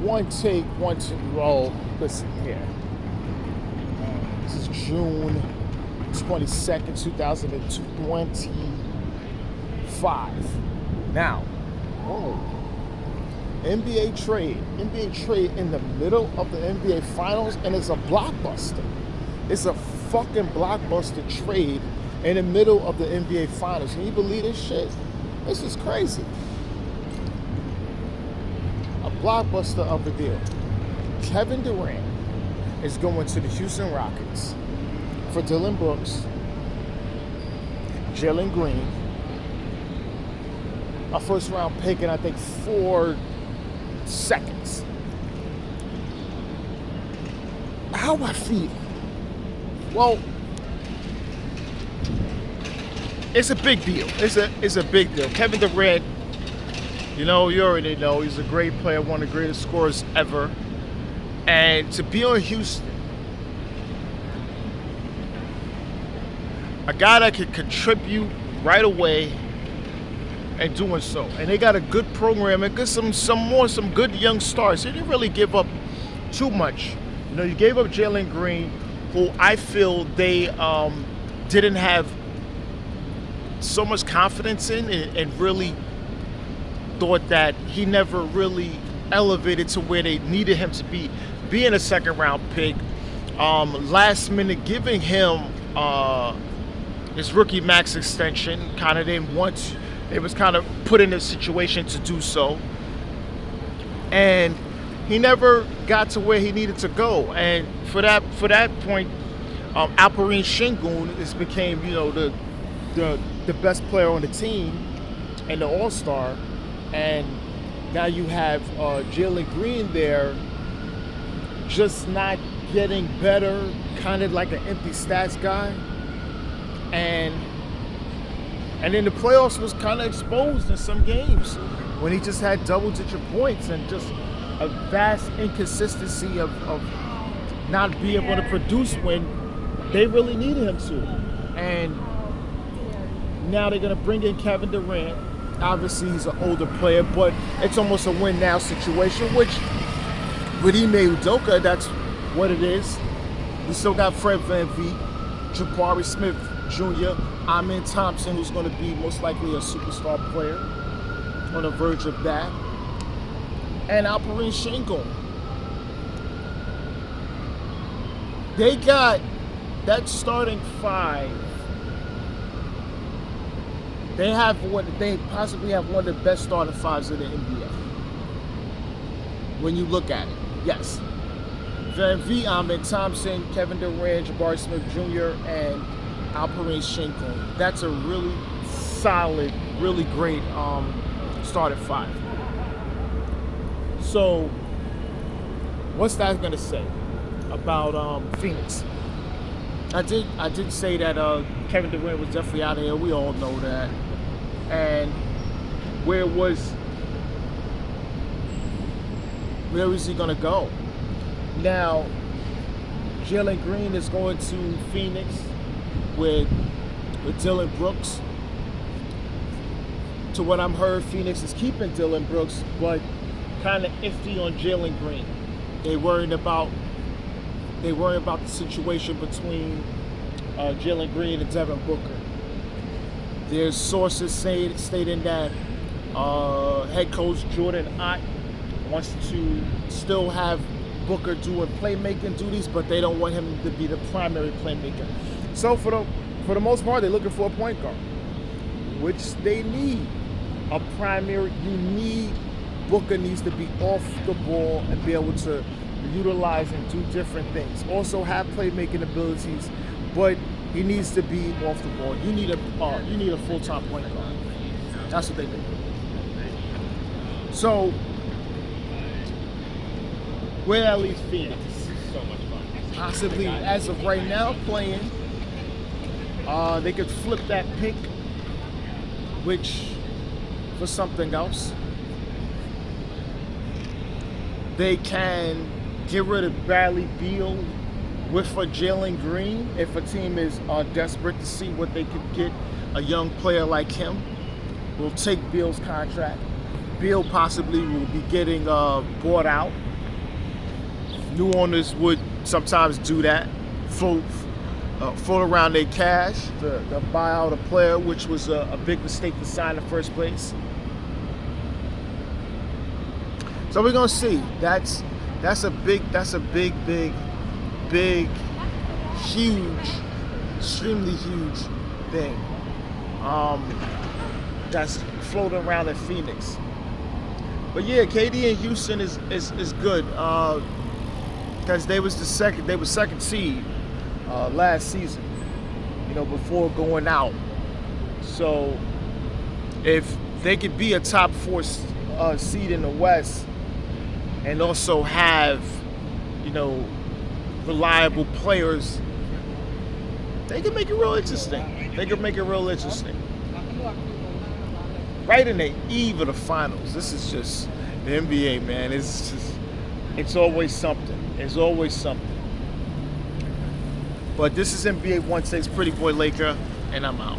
One take, one to roll. Listen here. This is June 22nd, 2025. Now, NBA trade in the middle of the NBA Finals, and it's a blockbuster. It's a fucking blockbuster trade in the middle of the NBA Finals. Can you believe this shit? This is crazy. A blockbuster of a deal. Kevin Durant is going to the Houston Rockets for Dillon Brooks, Jalen Green, a first round pick, and I think 4 seconds. How I feel? Well, it's a big deal. It's a big deal. Kevin Durant, you already know he's a great player, one of the greatest scorers ever. And to be on Houston, a guy that can contribute right away and doing so. And they got a good program and some good young stars. They didn't really give up too much. You gave up Jalen Green, who I feel they didn't have so much confidence in, and really thought that he never really elevated to where they needed him to be, being a second round pick. Last minute giving him his rookie max extension, kind of didn't want to. It was kind of put in a situation to do so. And he never got to where he needed to go. And for that point, Alperen Sengun became, the best player on the team and the All-Star. And now you have Jalen Green there, just not getting better, kind of like an empty stats guy. And in the playoffs was kind of exposed in some games when he just had double-digit points and just a vast inconsistency of not being able to produce when they really needed him to. And now they're going to bring in Kevin Durant. Obviously, he's an older player, but it's almost a win-now situation, which with Ime Udoka, that's what it is. We still got Fred VanVleet, Jabari Smith Jr., Amen Thompson, who's going to be most likely a superstar player, on the verge of that, and Alperen Sengun. They got that starting five. They possibly have one of the best starting fives in the NBA. When you look at it, yes. VanVleet, Amen Thompson, Kevin Durant, Jabari Smith Jr., and Alperen Sengun. That's a really solid, really great starting five. So, what's that going to say about Phoenix? I did say that Kevin Durant was definitely out of here. We all know that. And where is he going to go? Now, Jalen Green is going to Phoenix with Dillon Brooks. To what I'm heard, Phoenix is keeping Dillon Brooks, but kind of iffy on Jalen Green. They worried about the situation between Jalen Green and Devin Booker. There's sources stating that head coach Jordan Ott wants to still have Booker doing playmaking duties, but they don't want him to be the primary playmaker. So for the most part, they're looking for a point guard, which they need. Booker needs to be off the ball and be able to utilize and do different things. Also have playmaking abilities, but he needs to be off the ball. You need a full-time point guard. That's what they do. So where that leaves Phoenix? So much fun. Possibly, as of right now, playing. They could flip that pick, for something else. They can get rid of Bradley Beal with a Jalen Green if a team is desperate to see what they could get. A young player like him will take Beal's contract. Beal possibly will be getting bought out New owners would sometimes do that, float around their cash to buy out a player, which was a big mistake to sign in the first place. So we're gonna see. That's a big, huge, extremely huge thing. That's floating around in Phoenix. But yeah, KD in Houston is good because they were second seed last season, before going out. So if they could be a top 4 seed in the West and also have, reliable players, they can make it real interesting. Right in the eve of the finals. This is just the NBA, man. It's always something. But this is NBA Onetake's Pretty Boy Laker, and I'm out.